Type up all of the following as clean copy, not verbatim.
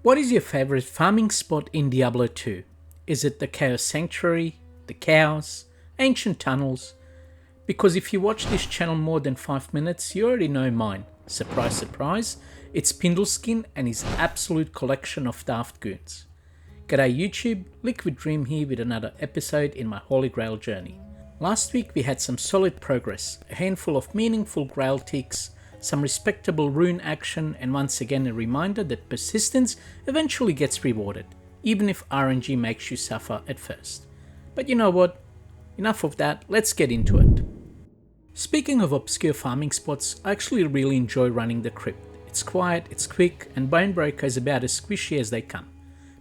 What is your favorite farming spot in Diablo 2? Is it the Chaos Sanctuary, the cows, ancient tunnels? Because if you watch this channel more than 5 minutes, you already know mine. Surprise, surprise, it's Pindleskin and his absolute collection of daft goons. G'day YouTube, Liquid Dream here with another episode in my Holy Grail journey. Last week we had some solid progress, a handful of meaningful Grail ticks, some respectable rune action, and once again a reminder that persistence eventually gets rewarded, even if RNG makes you suffer at first. But you know what? Enough of that, let's get into it. Speaking of obscure farming spots, I actually really enjoy running the crypt. It's quiet, it's quick, and Bonebreaker is about as squishy as they come.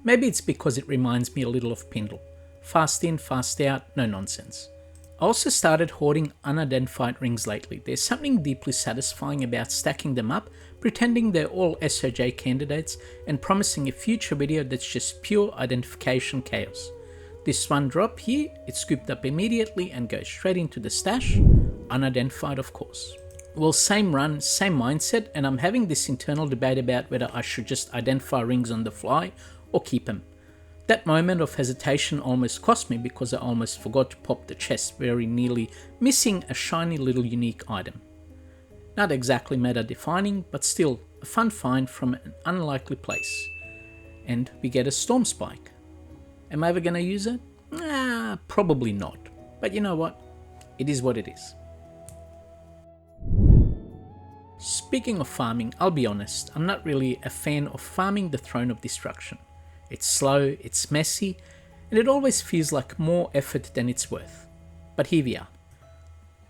Maybe it's because it reminds me a little of Pindle. Fast in, fast out, no nonsense. I also started hoarding unidentified rings lately. There's something deeply satisfying about stacking them up, pretending they're all SOJ candidates, and promising a future video that's just pure identification chaos. This one drop here, it's scooped up immediately and goes straight into the stash, unidentified of course. Well, same run, same mindset, and I'm having this internal debate about whether I should just identify rings on the fly or keep them. That moment of hesitation almost cost me because I almost forgot to pop the chest, very nearly missing a shiny little unique item. Not exactly meta defining, but still a fun find from an unlikely place. And we get a storm spike. Am I ever gonna use it? Probably not. But you know what? It is what it is. Speaking of farming, I'll be honest, I'm not really a fan of farming the Throne of Destruction. It's slow, it's messy, and it always feels like more effort than it's worth. But here we are.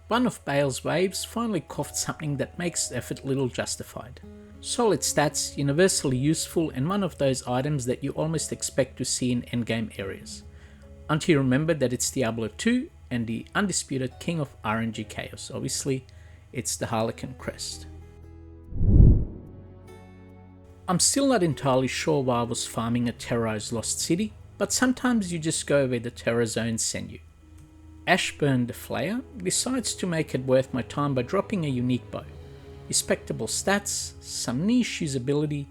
One of Bale's waves finally coughed something that makes the effort little justified. Solid stats, universally useful, and one of those items that you almost expect to see in endgame areas. Until you remember that it's Diablo 2 and the undisputed king of RNG chaos. Obviously, it's the Harlequin crest. I'm still not entirely sure why I was farming a terrorized lost city, but sometimes you just go where the terror zones send you. Ashburn the Flayer decides to make it worth my time by dropping a unique bow, respectable stats, some niche usability,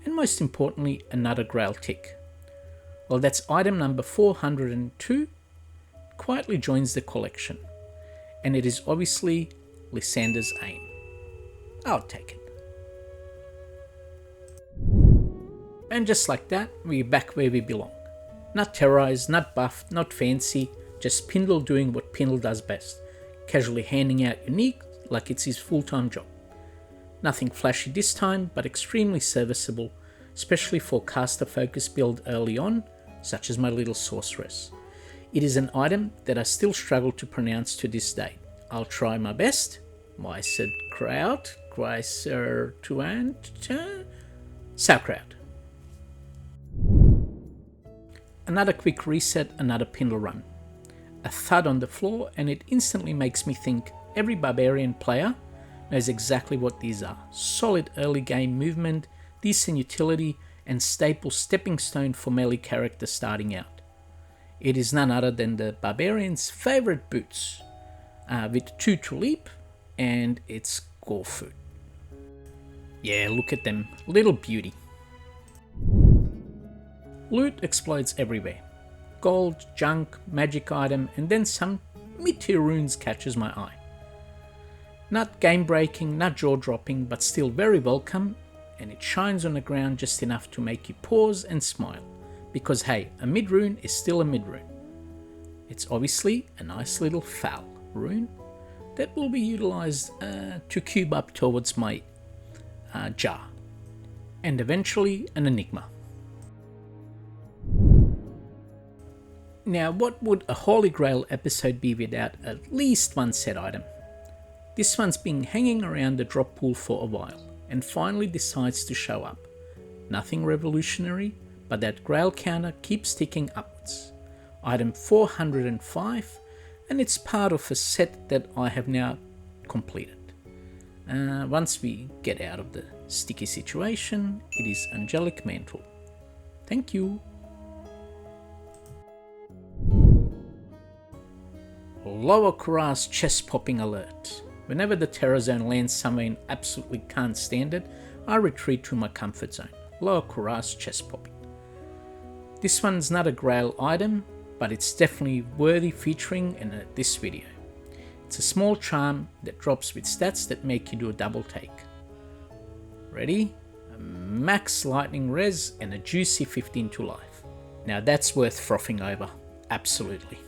and most importantly another Grail tick. Well, that's item number 402, quietly joins the collection, and it is obviously Lysander's aim. I'll take it. And just like that, we're back where we belong. Not terrorized, not buffed, not fancy, just Pindle doing what Pindle does best, casually handing out unique like it's his full-time job. Nothing flashy this time, but extremely serviceable, especially for caster focus build early on, such as my little sorceress. It is an item that I still struggle to pronounce to this day. I'll try my best. Sauerkraut. Another quick reset, another Pindle run. A thud on the floor and it instantly makes me think every barbarian player knows exactly what these are. Solid early game movement, decent utility, and staple stepping stone for melee characters starting out. It is none other than the barbarian's favourite boots, with 2 to leap, and it's gore food. Yeah, look at them, little beauty. Loot explodes everywhere. Gold, junk, magic item, and then some mid-tier runes catches my eye. Not game-breaking, not jaw-dropping, but still very welcome, and it shines on the ground just enough to make you pause and smile. Because hey, a mid-rune is still a mid-rune. It's obviously a nice little foul rune that will be utilized to cube up towards my jar. And eventually an enigma. Now, what would a Holy Grail episode be without at least one set item? This one's been hanging around the drop pool for a while, and finally decides to show up. Nothing revolutionary, but that Grail counter keeps ticking upwards. Item 405, and it's part of a set that I have now completed. Once we get out of the sticky situation, it is Angelic Mantle. Thank you. Lower Kuras chest popping alert. Whenever the terror zone lands somewhere and absolutely can't stand it, I retreat to my comfort zone. lower cuirass chest popping. This one's not a grail item, but it's definitely worthy featuring in this video. It's a small charm that drops with stats that make you do a double take. Ready? A max lightning res and a juicy 15 to life. Now that's worth frothing over, absolutely.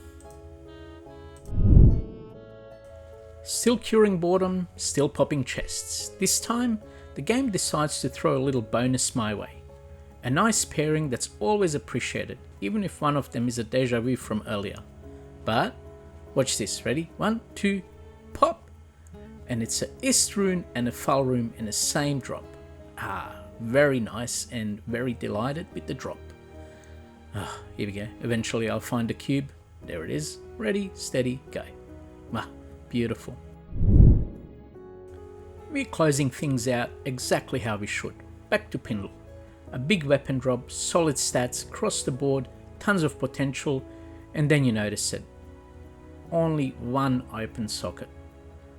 Still curing boredom, still popping chests. This time, the game decides to throw a little bonus my way. A nice pairing that's always appreciated, even if one of them is a deja vu from earlier. But, watch this, ready? 1, 2, pop! And it's a ist rune and a full rune in the same drop. Very nice and very delighted with the drop. Here we go, eventually I'll find a cube. There it is, ready, steady, go. Beautiful. We're closing things out exactly how we should. Back to Pindle. A big weapon drop, solid stats across the board, tons of potential, and then you notice it. Only one open socket.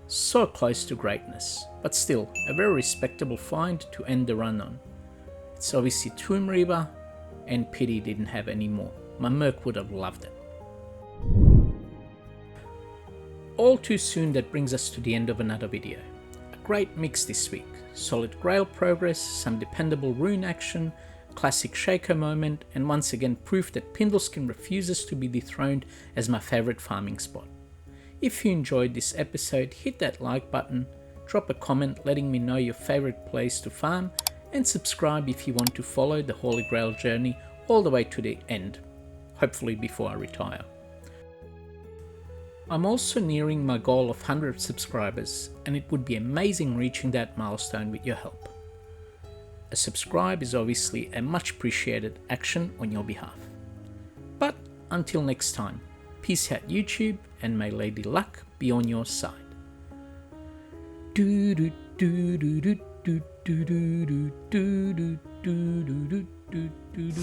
So close to greatness, but still a very respectable find to end the run on. It's obviously Tomb Reaver, and pity didn't have any more. My Merc would have loved it. All too soon, that brings us to the end of another video. A great mix this week. Solid Grail progress, some dependable rune action, classic Shaco moment, and once again proof that Pindleskin refuses to be dethroned as my favourite farming spot. If you enjoyed this episode, hit that like button, drop a comment letting me know your favourite place to farm, and subscribe if you want to follow the Holy Grail journey all the way to the end, hopefully before I retire. I'm also nearing my goal of 100 subscribers, and it would be amazing reaching that milestone with your help. A subscribe is obviously a much appreciated action on your behalf. But until next time, peace out YouTube, and may Lady Luck be on your side. Do do do do do do do do do do do do do do do.